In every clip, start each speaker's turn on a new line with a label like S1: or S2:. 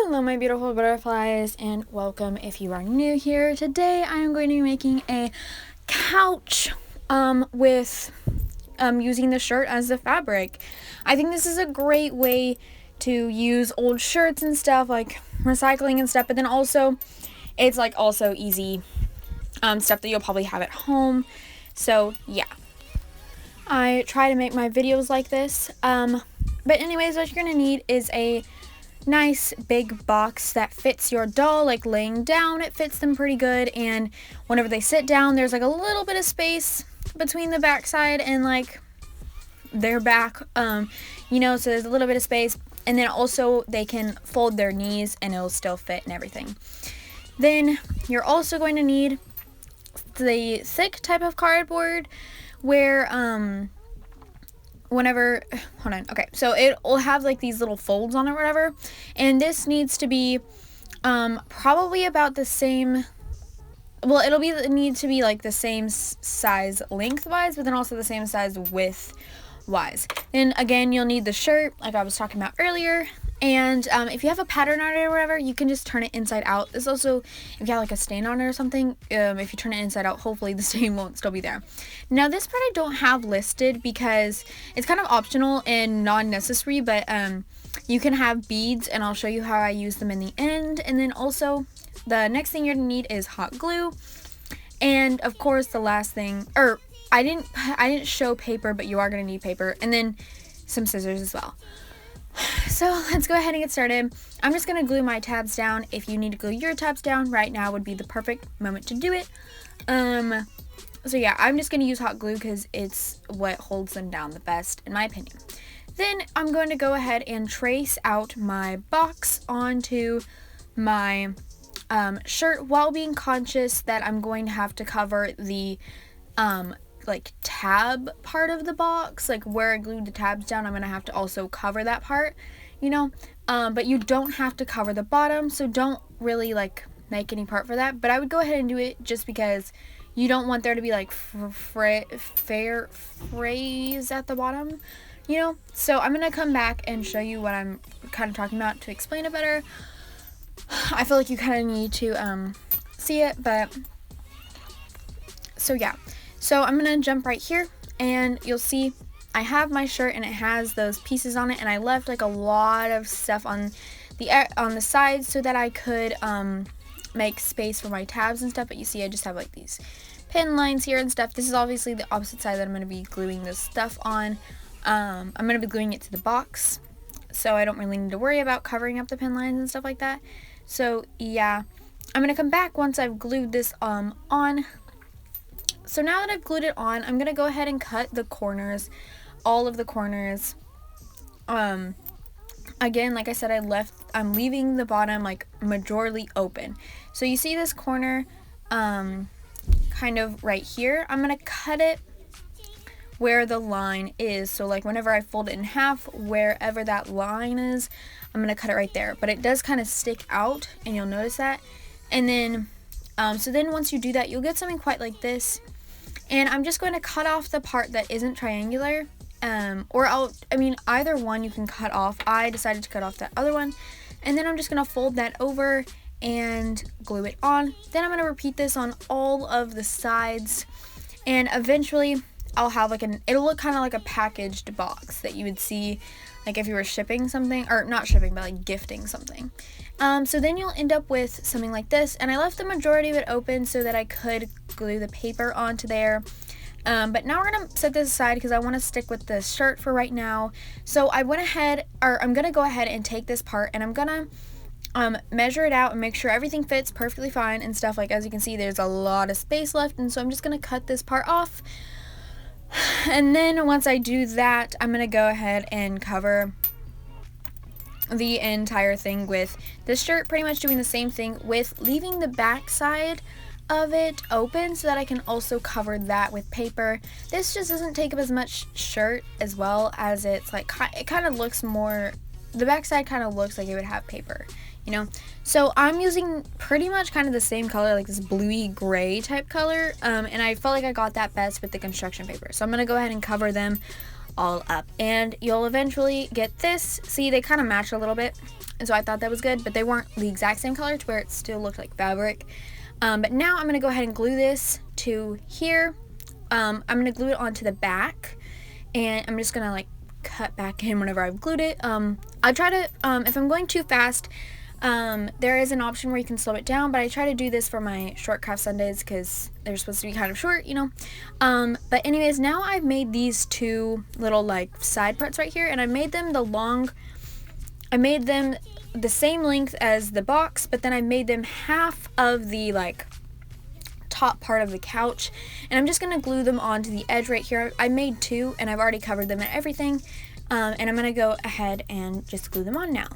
S1: Hello my beautiful butterflies, and welcome if you are new here. Today I am going to be making a couch with using the shirt as the fabric. I think this is a great way to use old shirts and stuff, like recycling and stuff, but then also it's like also easy stuff that you'll probably have at home. So yeah, I try to make my videos like this. But anyways, what you're gonna need is a nice big box that fits your doll. Like laying down, it fits them pretty good, and whenever they sit down, there's like a little bit of space between the backside and like their back, so there's a little bit of space, and then also they can fold their knees and it'll still fit and everything. Then you're also going to need the thick type of cardboard where so it will have like these little folds on it or whatever, and this needs to be probably about the same, it need to be like the same size lengthwise, but then also the same size width wise. Then again, you'll need the shirt like I was talking about earlier, and if you have a pattern on it or whatever, you can just turn it inside out. This also, if you have like a stain on it or something, if you turn it inside out, hopefully the stain won't still be there. Now this part I don't have listed because it's kind of optional and non-necessary, but you can have beads, and I'll show you how I use them in the end. And then also the next thing you're gonna need is hot glue, and of course the last thing, I didn't show paper, but you are gonna need paper, and then some scissors as well. So let's go ahead and get started. I'm just gonna glue my tabs down. If you need to glue your tabs down, right now would be the perfect moment to do it. So yeah, I'm just gonna use hot glue because it's what holds them down the best, in my opinion. Then I'm going to go ahead and trace out my box onto my shirt, while being conscious that I'm going to have to cover the like tab part of the box, like where I glued the tabs down. I'm gonna have to also cover that part, but you don't have to cover the bottom, so don't really like make any part for that. But I would go ahead and do it just because you don't want there to be like phrase at the bottom, so I'm gonna come back and show you what I'm kind of talking about to explain it better. I feel like you kind of need to see it, but so yeah. So I'm gonna jump right here, and you'll see I have my shirt and it has those pieces on it, and I left like a lot of stuff on the sides so that I could make space for my tabs and stuff. But you see I just have like these pin lines here and stuff. This is obviously the opposite side that I'm gonna be gluing this stuff on. I'm gonna be gluing it to the box, so I don't really need to worry about covering up the pin lines and stuff like that. So yeah, I'm gonna come back once I've glued this on. So now that I've glued it on, I'm gonna go ahead and cut the corners, all of the corners. Again, like I said, I'm leaving the bottom like majorly open. So you see this corner kind of right here. I'm gonna cut it where the line is. So like whenever I fold it in half, wherever that line is, I'm gonna cut it right there. But it does kind of stick out, and you'll notice that. And then so then once you do that, you'll get something quite like this. And I'm just going to cut off the part that isn't triangular, either one you can cut off. I decided to cut off that other one, and then I'm just going to fold that over and glue it on. Then I'm going to repeat this on all of the sides, and eventually I'll have it'll look kind of like a packaged box that you would see like if you were shipping something, or not shipping, but like gifting something. So then you'll end up with something like this, and I left the majority of it open so that I could glue the paper onto there. But now we're gonna set this aside because I want to stick with the shirt for right now. So I'm gonna go ahead and take this part, and I'm gonna measure it out and make sure everything fits perfectly fine and stuff. Like as you can see, there's a lot of space left, and so I'm just gonna cut this part off. And then once I do that, I'm gonna go ahead and cover the entire thing with this shirt, pretty much doing the same thing with leaving the back side of it open so that I can also cover that with paper. This just doesn't take up as much shirt, as well as it's like, it kind of looks more, the back side kind of looks like it would have paper, so I'm using pretty much kind of the same color, like this bluey gray type color, and I felt like I got that best with the construction paper. So I'm gonna go ahead and cover them all up. And you'll eventually get this. See, they kind of match a little bit, and so I thought that was good, but they weren't the exact same color to where it still looked like fabric. But now I'm going to go ahead and glue this to here. I'm going to glue it onto the back, and I'm just going to like cut back in whenever I've glued it. I try to, if I'm going too fast, there is an option where you can slow it down, but I try to do this for my short craft Sundays because they're supposed to be kind of short, you know. But anyways, now I've made these two little like side parts right here, and I made them the same length as the box, but then I made them half of the like top part of the couch, and I'm just gonna glue them onto the edge right here. I made two, and I've already covered them and everything, and I'm gonna go ahead and just glue them on now.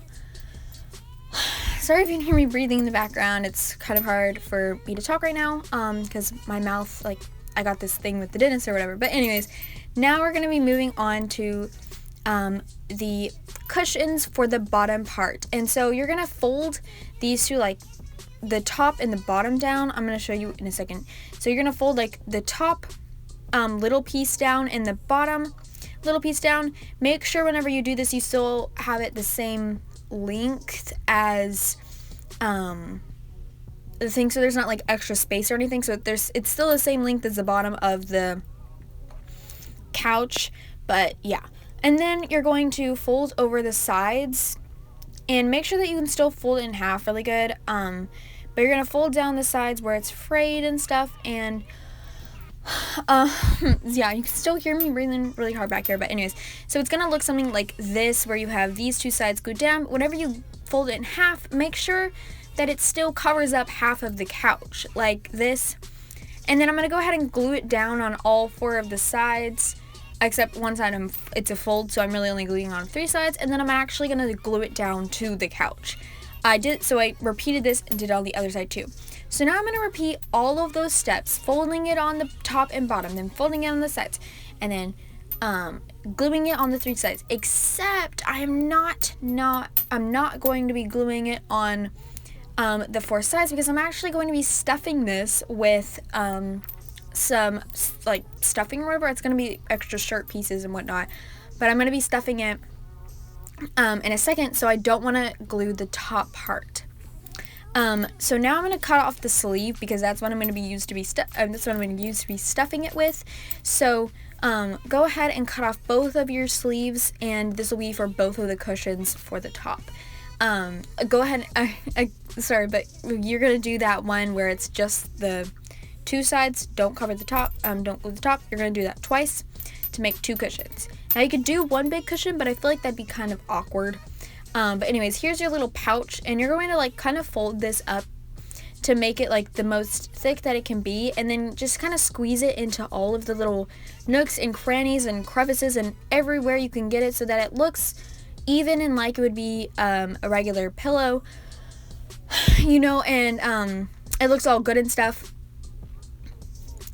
S1: Sorry if you can hear me breathing in the background. It's kind of hard for me to talk right now because my mouth, like, I got this thing with the dentist or whatever. But anyways, now we're gonna be moving on to the cushions for the bottom part. And so you're gonna fold these two, like the top and the bottom down. I'm gonna show you in a second. So you're gonna fold like the top little piece down and the bottom little piece down. Make sure whenever you do this you still have it the same length as the thing, so there's not like extra space or anything, so it's still the same length as the bottom of the couch, but yeah. And then you're going to fold over the sides and make sure that you can still fold it in half really good, but you're gonna fold down the sides where it's frayed and stuff. And yeah, you can still hear me breathing really hard back here, but anyways, so it's gonna look something like this where you have these two sides glued down. Whenever you fold it in half, make sure that it still covers up half of the couch like this. And then I'm gonna go ahead and glue it down on all four of the sides, except one side it's a fold, so I'm really only gluing on three sides, and then I'm actually gonna glue it down to the couch. I repeated this and did it on the other side too. So now I'm going to repeat all of those steps, folding it on the top and bottom, then folding it on the sides, and then gluing it on the three sides. Except I'm not going to be gluing it on the four sides because I'm actually going to be stuffing this with some like stuffing or whatever. It's going to be extra shirt pieces and whatnot, but I'm going to be stuffing it in a second, so I don't want to glue the top part. So now I'm going to cut off the sleeve because that's what I'm going to use to be stuffing it with. So go ahead and cut off both of your sleeves, and this will be for both of the cushions for the top. Go ahead. Sorry, but you're going to do that one where it's just the two sides. Don't cover the top. Don't glue the top. You're going to do that twice to make two cushions. Now you could do one big cushion, but I feel like that'd be kind of awkward. But anyways, here's your little pouch, and you're going to like kind of fold this up to make it like the most thick that it can be, and then just kind of squeeze it into all of the little nooks and crannies and crevices and everywhere you can get it, so that it looks even and like it would be a regular pillow, you know, and it looks all good and stuff.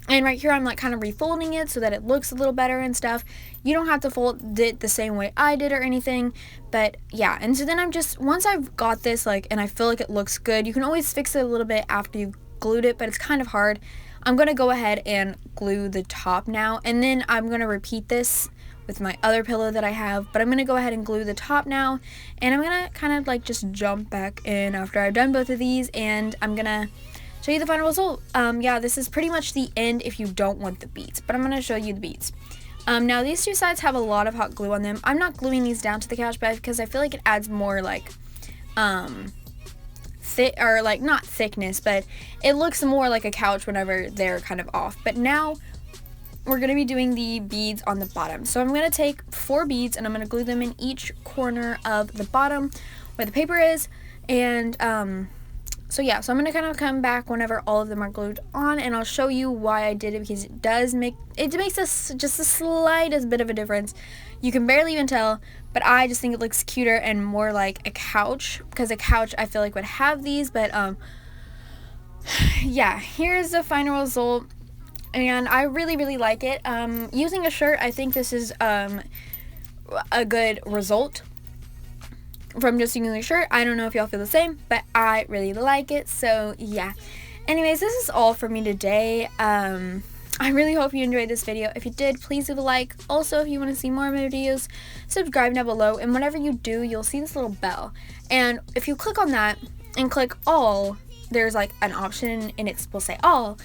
S1: And right here I'm like kind of refolding it so that it looks a little better and stuff. You don't have to fold it the same way I did or anything, but yeah. And so then I'm just, once I've got this like, and I feel like it looks good, you can always fix it a little bit after you've glued it, but it's kind of hard. I'm going to go ahead and glue the top now, and then I'm going to repeat this with my other pillow that I have, but I'm going to go ahead and glue the top now, and I'm going to kind of like just jump back in after I've done both of these, and I'm going to show you the final result. Yeah, this is pretty much the end if you don't want the beads, but I'm going to show you the beads. Now these two sides have a lot of hot glue on them. I'm not gluing these down to the couch bed because I feel like it adds more like thick, or like not thickness, but it looks more like a couch whenever they're kind of off. But now we're going to be doing the beads on the bottom. So I'm going to take 4 beads and I'm going to glue them in each corner of the bottom where the paper is, and so yeah, so I'm going to kind of come back whenever all of them are glued on, and I'll show you why I did it, because it makes just the slightest bit of a difference. You can barely even tell, but I just think it looks cuter and more like a couch, because a couch I feel like would have these. But yeah, here's the final result, and I really, really like it. Using a shirt, I think this is a good result from just using the shirt. I don't know if y'all feel the same, but I really like it. So yeah, anyways, this is all for me today. I really hope you enjoyed this video. If you did, please leave a like. Also, if you want to see more of my videos, subscribe down below. And whenever you do, you'll see this little bell. And if you click on that and click all, there's like an option and it will say all.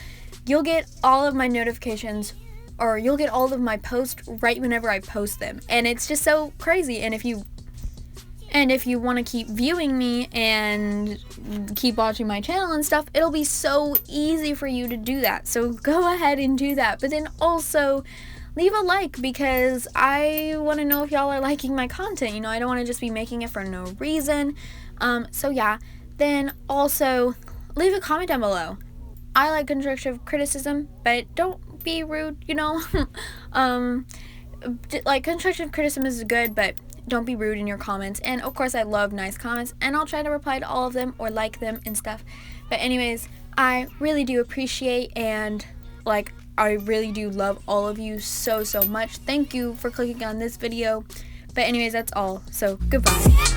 S1: You'll get all of my notifications, or you'll get all of my posts right whenever I post them. And it's just so crazy. And if you want to keep viewing me and keep watching my channel and stuff, it'll be so easy for you to do that. So go ahead and do that. But then also leave a like, because I want to know if y'all are liking my content. You know, I don't want to just be making it for no reason. So yeah. Then also leave a comment down below. I like constructive criticism, but don't be rude, you know. Like, constructive criticism is good, but don't be rude in your comments. And of course, I love nice comments, and I'll try to reply to all of them or like them and stuff. But anyways, I really do appreciate, and like, I really do love all of you so much. Thank you for clicking on this video. But anyways, that's all. So goodbye.